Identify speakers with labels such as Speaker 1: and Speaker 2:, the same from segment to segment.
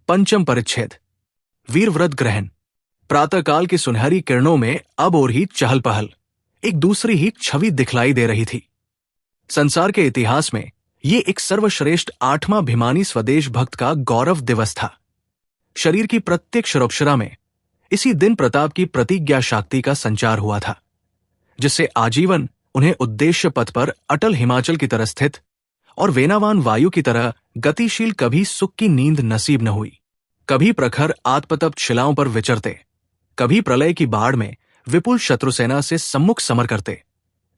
Speaker 1: पंचम परिच्छेद। वीरव्रत ग्रहण। प्रातःकाल की सुनहरी किरणों में अब और ही चहल पहल, एक दूसरी ही छवि दिखलाई दे रही थी। संसार के इतिहास में ये एक सर्वश्रेष्ठ 8वां भिमानी स्वदेश भक्त का गौरव दिवस था। शरीर की प्रत्येक शिरोपशिरा में इसी दिन प्रताप की प्रतिज्ञा शक्ति का संचार हुआ था, जिससे आजीवन उन्हें उद्देश्य पथ पर अटल हिमाचल की तरह स्थित और वेनावान वायु की तरह गतिशील कभी सुख की नींद नसीब न हुई। कभी प्रखर आत्मतप्त शिलाओं पर विचरते, कभी प्रलय की बाढ़ में विपुल शत्रुसेना से सम्मुख समर करते,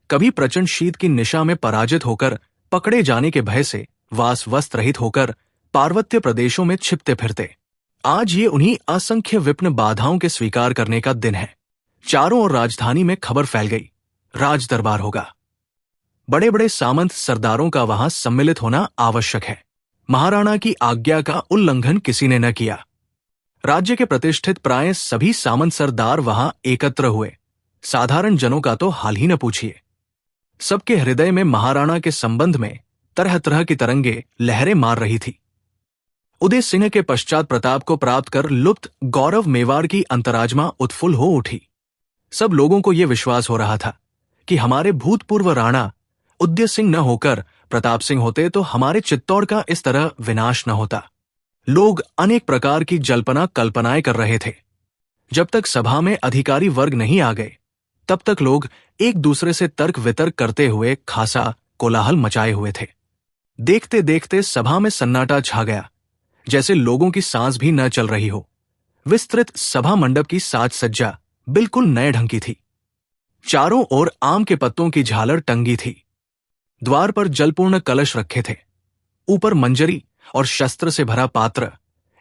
Speaker 1: कभी प्रचंड शीत की निशा में पराजित होकर पकड़े जाने के भय से वास वस्त्र रहित होकर पार्वत्य प्रदेशों में छिपते फिरते। आज ये उन्हीं असंख्य विप्न बाधाओं के स्वीकार करने का दिन है। चारों ओर राजधानी में खबर फैल गई, राज दरबार होगा। बड़े बड़े सामंत सरदारों का वहां सम्मिलित होना आवश्यक है। महाराणा की आज्ञा का उल्लंघन किसी ने न किया। राज्य के प्रतिष्ठित प्राय सभी सामंत सरदार वहां एकत्र हुए। साधारण जनों का तो हाल ही न पूछिए। सबके हृदय में महाराणा के संबंध में तरह तरह की तरंगे लहरें मार रही थी। उदय सिंह के पश्चात प्रताप को प्राप्त कर लुप्त गौरव मेवाड़ की अंतराजमा उत्फुल्ल हो उठी। सब लोगों को यह विश्वास हो रहा था कि हमारे भूतपूर्व राणा उदय सिंह न होकर प्रताप सिंह होते तो हमारे चित्तौड़ का इस तरह विनाश न होता। लोग अनेक प्रकार की जल्पना कल्पनाएं कर रहे थे। जब तक सभा में अधिकारी वर्ग नहीं आ गए, तब तक लोग एक दूसरे से तर्क वितर्क करते हुए खासा कोलाहल मचाए हुए थे। देखते देखते सभा में सन्नाटा छा गया, जैसे लोगों की सांस भी न चल रही हो। विस्तृत सभा मंडप की साज सज्जा बिल्कुल नए ढंग की थी। चारों ओर आम के पत्तों की झालर टंगी थी। द्वार पर जलपूर्ण कलश रखे थे। ऊपर मंजरी और शस्त्र से भरा पात्र।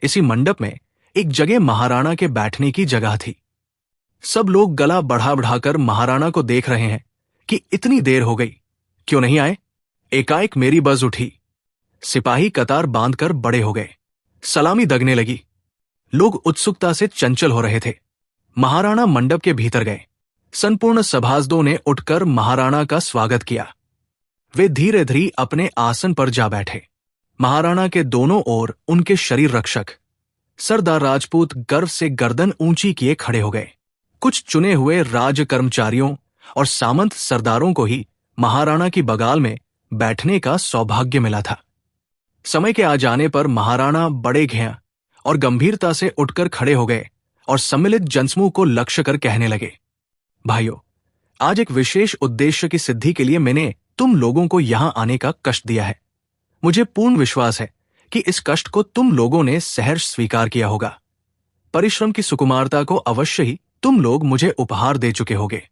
Speaker 1: इसी मंडप में एक जगह महाराणा के बैठने की जगह थी। सब लोग गला बढ़ा बढ़ाकर महाराणा को देख रहे हैं कि इतनी देर हो गई, क्यों नहीं आए। एकाएक मेरी बज उठी। सिपाही कतार बांधकर बड़े हो गए। सलामी दगने लगी। लोग उत्सुकता से चंचल हो रहे थे। महाराणा मंडप के भीतर गए। संपूर्ण सभासदों ने उठकर महाराणा का स्वागत किया। वे धीरे धीरे अपने आसन पर जा बैठे। महाराणा के दोनों ओर उनके शरीर रक्षक सरदार राजपूत गर्व से गर्दन ऊंची किए खड़े हो गए। कुछ चुने हुए राज कर्मचारियों और सामंत सरदारों को ही महाराणा की बगाल में बैठने का सौभाग्य मिला था। समय के आ जाने पर महाराणा बड़े घेया और गंभीरता से उठकर खड़े हो गए और सम्मिलित जनसमूह को लक्ष्य कर कहने लगे, भाइयों, आज एक विशेष उद्देश्य की सिद्धि के लिए मैंने तुम लोगों को यहां आने का कष्ट दिया है। मुझे पूर्ण विश्वास है कि इस कष्ट को तुम लोगों ने सहर्ष स्वीकार किया होगा। परिश्रम की सुकुमारता को अवश्य ही तुम लोग मुझे उपहार दे चुके होगे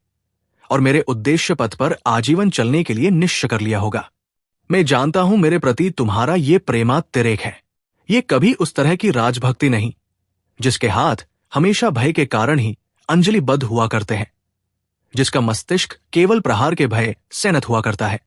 Speaker 1: और मेरे उद्देश्य पथ पर आजीवन चलने के लिए निश्चय कर लिया होगा। मैं जानता हूं मेरे प्रति तुम्हारा ये प्रेमातिरेक है। ये कभी उस तरह की राजभक्ति नहीं जिसके हाथ हमेशा भय के कारण ही अंजलिबद्ध हुआ करते हैं, जिसका मस्तिष्क केवल प्रहार के भय से नत हुआ करता है,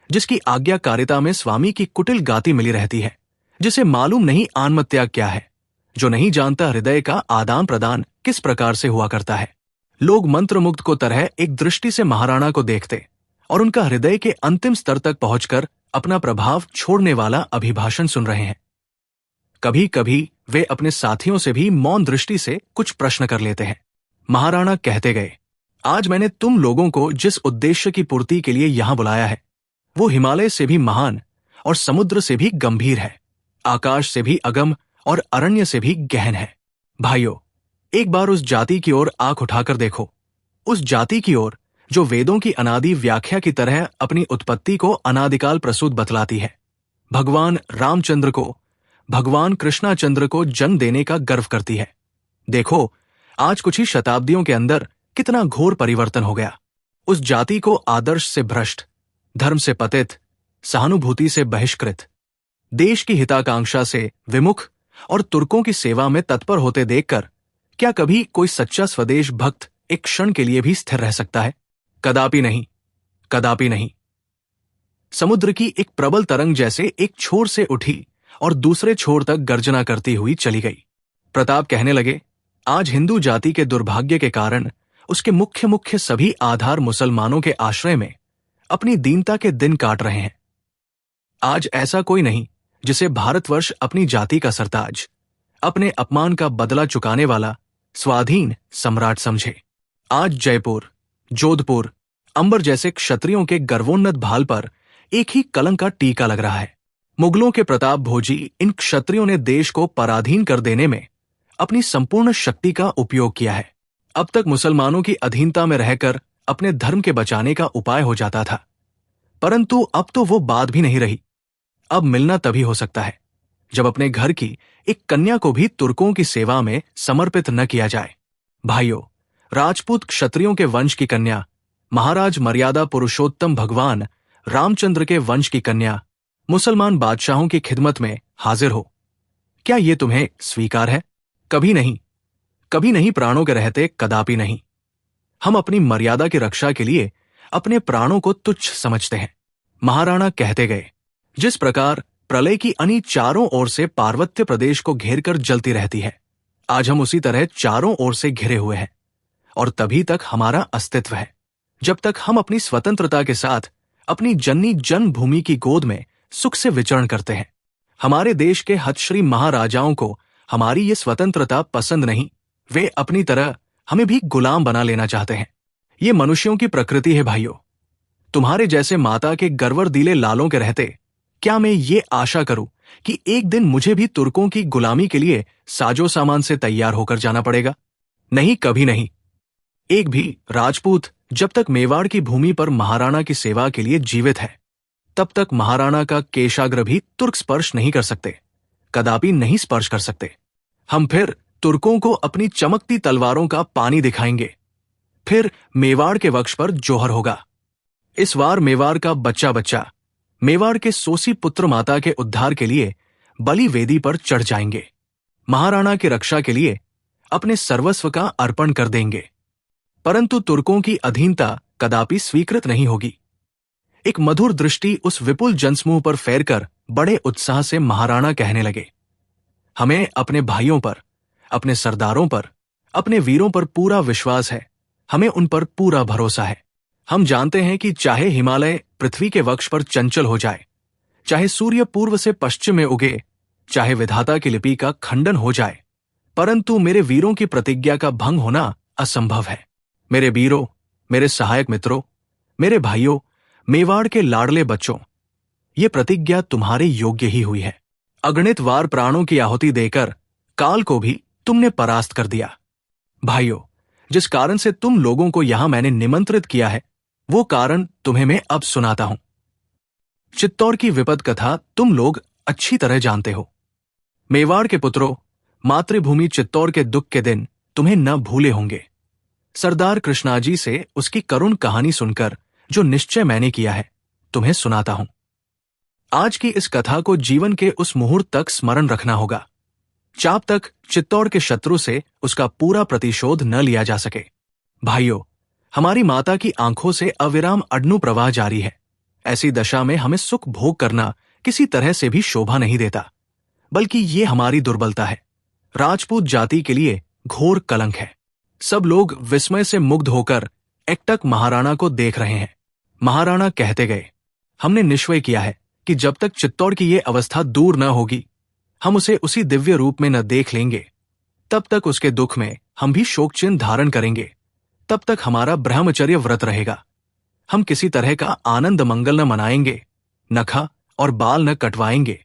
Speaker 1: जिसकी आज्ञाकारिता में स्वामी की कुटिल गाती मिली रहती है, जिसे मालूम नहीं आत्मत्याग क्या है, जो नहीं जानता हृदय का आदान प्रदान किस प्रकार से हुआ करता है। लोग मंत्रमुग्ध को तरह एक दृष्टि से महाराणा को देखते और उनका हृदय के अंतिम स्तर तक पहुंचकर अपना प्रभाव छोड़ने वाला अभिभाषण सुन रहे हैं। कभी कभी वे अपने साथियों से भी मौन दृष्टि से कुछ प्रश्न कर लेते हैं। महाराणा कहते गए, आज मैंने तुम लोगों को जिस उद्देश्य की पूर्ति के लिए यहां बुलाया है, वो हिमालय से भी महान और समुद्र से भी गंभीर है, आकाश से भी अगम और अरण्य से भी गहन है। भाइयों, एक बार उस जाति की ओर आंख उठाकर देखो, उस जाति की ओर जो वेदों की अनादि व्याख्या की तरह अपनी उत्पत्ति को अनादिकाल प्रसूत बतलाती है। भगवान रामचंद्र को, भगवान कृष्णाचंद्र को जन्म देने का गर्व करती है। देखो, आज कुछ ही शताब्दियों के अंदर कितना घोर परिवर्तन हो गया। उस जाति को आदर्श से भ्रष्ट, धर्म से पतित, सहानुभूति से बहिष्कृत, देश की हिताकांक्षा से विमुख और तुर्कों की सेवा में तत्पर होते देखकर क्या कभी कोई सच्चा स्वदेश भक्त एक क्षण के लिए भी स्थिर रह सकता है? कदापि नहीं, कदापि नहीं। समुद्र की एक प्रबल तरंग जैसे एक छोर से उठी और दूसरे छोर तक गर्जना करती हुई चली गई। प्रताप कहने लगे, आज हिंदू जाति के दुर्भाग्य के कारण उसके मुख्य मुख्य सभी आधार मुसलमानों के आश्रय में अपनी दीनता के दिन काट रहे हैं। आज ऐसा कोई नहीं जिसे भारतवर्ष अपनी जाति का सरताज, अपने अपमान का बदला चुकाने वाला स्वाधीन सम्राट समझे। आज जयपुर, जोधपुर, अंबर जैसे क्षत्रियों के गर्वोन्नत भाल पर एक ही कलंक का टीका लग रहा है। मुगलों के प्रताप भोजी इन क्षत्रियों ने देश को पराधीन कर देने में अपनी संपूर्ण शक्ति का उपयोग किया है। अब तक मुसलमानों की अधीनता में रहकर अपने धर्म के बचाने का उपाय हो जाता था, परंतु अब तो वो बात भी नहीं रही। अब मिलना तभी हो सकता है जब अपने घर की एक कन्या को भी तुर्कों की सेवा में समर्पित न किया जाए। भाइयों, राजपूत क्षत्रियों के वंश की कन्या, महाराज मर्यादा पुरुषोत्तम भगवान रामचंद्र के वंश की कन्या मुसलमान बादशाहों की खिदमत में हाजिर हो। क्या ये तुम्हें स्वीकार है? कभी नहीं, कभी नहीं, प्राणों के रहते कदापि नहीं। हम अपनी मर्यादा की रक्षा के लिए अपने प्राणों को तुच्छ समझते हैं। महाराणा कहते गए, जिस प्रकार प्रलय की अनी चारों ओर से पार्वत्य प्रदेश को घेरकर जलती रहती है, आज हम उसी तरह चारों ओर से घिरे हुए हैं, और तभी तक हमारा अस्तित्व है जब तक हम अपनी स्वतंत्रता के साथ अपनी जननी जन्मभूमि की गोद में सुख से विचरण करते हैं। हमारे देश के हतश्री महाराजाओं को हमारी ये स्वतंत्रता पसंद नहीं। वे अपनी तरह हमें भी गुलाम बना लेना चाहते हैं। ये मनुष्यों की प्रकृति है। भाइयों, तुम्हारे जैसे माता के गर्वरदिले लालों के रहते क्या मैं ये आशा करूं कि एक दिन मुझे भी तुर्कों की गुलामी के लिए साजो सामान से तैयार होकर जाना पड़ेगा? नहीं, कभी नहीं। एक भी राजपूत जब तक मेवाड़ की भूमि पर महाराणा की सेवा के लिए जीवित है, तब तक महाराणा का केशाग्र भी तुर्क स्पर्श नहीं कर सकते, कदापि नहीं स्पर्श कर सकते। हम फिर तुर्कों को अपनी चमकती तलवारों का पानी दिखाएंगे। फिर मेवाड़ के वक्ष पर जोहर होगा। इस बार मेवाड़ का बच्चा बच्चा मेवाड़ के सोसी पुत्र माता के उद्धार के लिए बलि वेदी पर चढ़ जाएंगे। महाराणा की रक्षा के लिए अपने सर्वस्व का अर्पण कर देंगे, परंतु तुर्कों की अधीनता कदापि स्वीकृत नहीं होगी। एक मधुर दृष्टि उस विपुल जनसमूह पर फेरकर बड़े उत्साह से महाराणा कहने लगे, हमें अपने भाइयों पर, अपने सरदारों पर, अपने वीरों पर पूरा विश्वास है। हमें उन पर पूरा भरोसा है। हम जानते हैं कि चाहे हिमालय पृथ्वी के वक्ष पर चंचल हो जाए, चाहे सूर्य पूर्व से पश्चिम में उगे, चाहे विधाता की लिपि का खंडन हो जाए, परंतु मेरे वीरों की प्रतिज्ञा का भंग होना असंभव है। मेरे वीरों, मेरे सहायक मित्रों, मेरे भाइयों, मेवाड़ के लाडले बच्चों, ये प्रतिज्ञा तुम्हारे योग्य ही हुई है। अगणित वार प्राणों की आहुति देकर काल को भी तुमने परास्त कर दिया। भाइयों, जिस कारण से तुम लोगों को यहां मैंने निमंत्रित किया है, वो कारण तुम्हें मैं अब सुनाता हूं। चित्तौड़ की विपद कथा तुम लोग अच्छी तरह जानते हो। मेवाड़ के पुत्रों, मातृभूमि चित्तौड़ के दुख के दिन तुम्हें न भूले होंगे। सरदार कृष्णाजी से उसकी करुण कहानी सुनकर जो निश्चय मैंने किया है, तुम्हें सुनाता हूं। आज की इस कथा को जीवन के उस मुहूर्त तक स्मरण रखना होगा, चाप तक चित्तौड़ के शत्रु से उसका पूरा प्रतिशोध न लिया जा सके। भाइयों, हमारी माता की आंखों से अविराम अडनु प्रवाह जारी है। ऐसी दशा में हमें सुख भोग करना किसी तरह से भी शोभा नहीं देता, बल्कि ये हमारी दुर्बलता है। राजपूत जाति के लिए घोर कलंक है। सब लोग विस्मय से मुग्ध होकर एकटक महाराणा को देख रहे हैं। महाराणा कहते गए, हमने निश्चय किया है कि जब तक चित्तौड़ की ये अवस्था दूर न होगी, हम उसे उसी दिव्य रूप में न देख लेंगे, तब तक उसके दुख में हम भी शोक चिन्ह धारण करेंगे। तब तक हमारा ब्रह्मचर्य व्रत रहेगा। हम किसी तरह का आनंद मंगल न मनाएंगे, नखा और बाल न कटवाएंगे।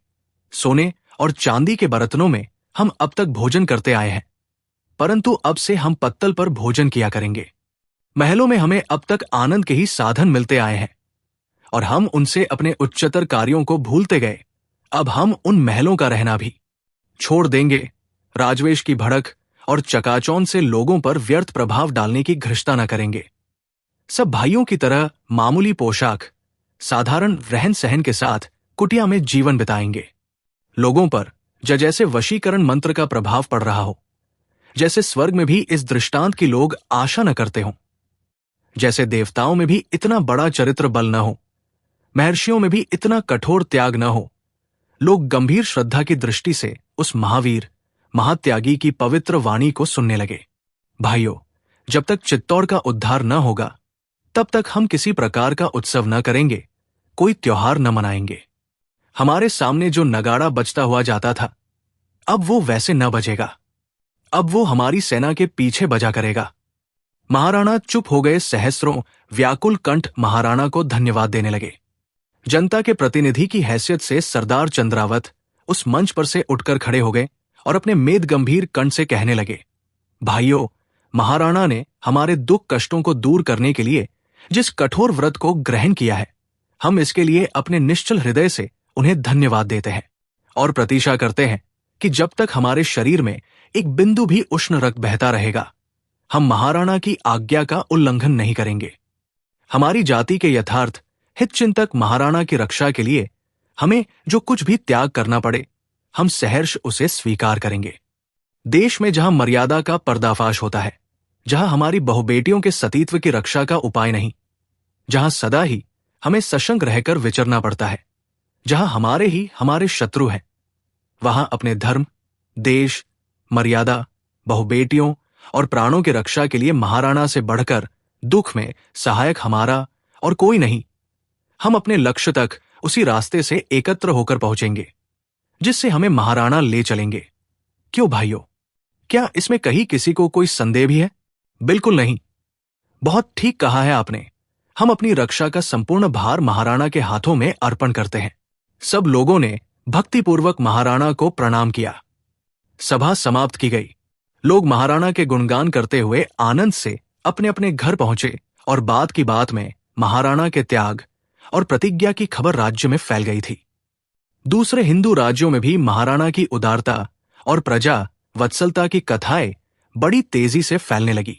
Speaker 1: सोने और चांदी के बर्तनों में हम अब तक भोजन करते आए हैं, परंतु अब से हम पत्तल पर भोजन किया करेंगे। महलों में हमें अब तक आनंद के ही साधन मिलते आए हैं, और हम उनसे अपने उच्चतर कार्यों को भूलते गए। अब हम उन महलों का रहना भी छोड़ देंगे। राजवेश की भड़क और चकाचौंध से लोगों पर व्यर्थ प्रभाव डालने की घृष्टता न करेंगे। सब भाइयों की तरह मामूली पोशाक, साधारण रहन सहन के साथ कुटिया में जीवन बिताएंगे। लोगों पर जैसे वशीकरण मंत्र का प्रभाव पड़ रहा हो, जैसे स्वर्ग में भी इस दृष्टांत की लोग आशा न करते हों, जैसे देवताओं में भी इतना बड़ा चरित्र बल न हो, महर्षियों में भी इतना कठोर त्याग न हो, लोग गंभीर श्रद्धा की दृष्टि से उस महावीर महात्यागी की पवित्र वाणी को सुनने लगे। भाइयों, जब तक चित्तौड़ का उद्धार न होगा, तब तक हम किसी प्रकार का उत्सव न करेंगे, कोई त्योहार न मनाएंगे। हमारे सामने जो नगाड़ा बजता हुआ जाता था, अब वो वैसे न बजेगा। अब वो हमारी सेना के पीछे बजा करेगा। महाराणा चुप हो गए। सहस्त्रों व्याकुल कंठ महाराणा को धन्यवाद देने लगे। जनता के प्रतिनिधि की हैसियत से सरदार चंद्रावत उस मंच पर से उठकर खड़े हो गए और अपने मेद गंभीर कंठ से कहने लगे, भाइयों, महाराणा ने हमारे दुख कष्टों को दूर करने के लिए जिस कठोर व्रत को ग्रहण किया है, हम इसके लिए अपने निश्चल हृदय से उन्हें धन्यवाद देते हैं और प्रतीक्षा करते हैं कि जब तक हमारे शरीर में एक बिंदु भी उष्ण रक्त बहता रहेगा, हम महाराणा की आज्ञा का उल्लंघन नहीं करेंगे। हमारी जाति के यथार्थ हितचिंतक महाराणा की रक्षा के लिए हमें जो कुछ भी त्याग करना पड़े, हम सहर्ष उसे स्वीकार करेंगे। देश में जहां मर्यादा का पर्दाफाश होता है, जहां हमारी बहुबेटियों के सतीत्व की रक्षा का उपाय नहीं, जहां सदा ही हमें सशंक रहकर विचरना पड़ता है, जहां हमारे ही हमारे शत्रु हैं, वहां अपने धर्म, देश, मर्यादा, बहुबेटियों और प्राणों की रक्षा के लिए महाराणा से बढ़कर दुख में सहायक हमारा और कोई नहीं। हम अपने लक्ष्य तक उसी रास्ते से एकत्र होकर पहुंचेंगे जिससे हमें महाराणा ले चलेंगे। क्यों भाइयों, क्या इसमें कहीं किसी को कोई संदेह भी है? बिल्कुल नहीं। बहुत ठीक कहा है आपने। हम अपनी रक्षा का संपूर्ण भार महाराणा के हाथों में अर्पण करते हैं। सब लोगों ने भक्तिपूर्वक महाराणा को प्रणाम किया। सभा समाप्त की गई। लोग महाराणा के गुणगान करते हुए आनंद से अपने अपने घर पहुंचे और बात की बात में महाराणा के त्याग और प्रतिज्ञा की खबर राज्य में फैल गई थी। दूसरे हिंदू राज्यों में भी महाराणा की उदारता और प्रजा वत्सलता की कथाएं बड़ी तेजी से फैलने लगी।